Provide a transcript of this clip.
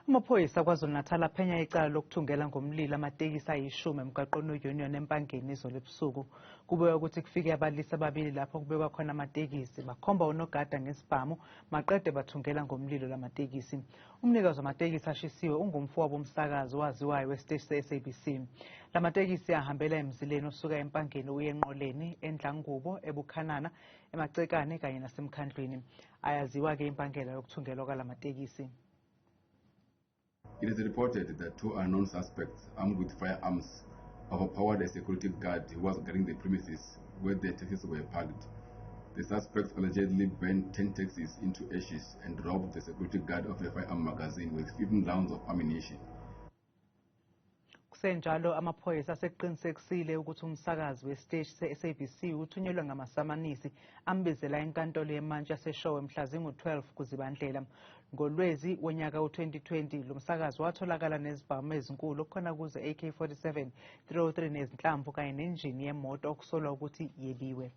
Amaphoyisa KwaZulu Natal aphenya icala lokuthungela ngomlilo amatekisi ayishumi emgwaqeni weUnion Empangeni izolo ebusuku. Kubekwa ukuthi kufike abalisi ababili lapho kubekwa khona amatekisi bakhomba unogada ngesibhamu maqede bathungela ngomlilo lamatekisi. Umnikazi wamatekisi ashisiwe ungumfowabo womsakazi waziwayo wesiteshi se-SABC. Lamatekisi ahambela emzileni osuka Empangeni uye enqoleni, eNdlangubo, eBukhanana, eMagcekane kanye nasemkhandlwini. Ayaziwa ke impangela yokuthungelwa kwalamatekisi. It is reported that two unknown suspects armed with firearms overpowered a security guard who was guarding the premises where the taxis were parked. The suspects allegedly burned 10 taxis into ashes and robbed the security guard of a firearm magazine with 15 rounds of ammunition. Kusenjalo amaphoyisa aseqinisekisile ukuthi umsakazi wesiteshi se-SABC uthunyelwe ngamasamanisi ambizela enkantolo yemantshi yaseshowe mhla zingu-12 kuZibandlela. NgoLwezi wonyaka u-2020 lo msakazi watholakala nezibhamu ezinkulu okukhona kuzo AK-47, 303 nezinhlamvu kanye nenjini yemoto okusolwa ukuthi yebiwe.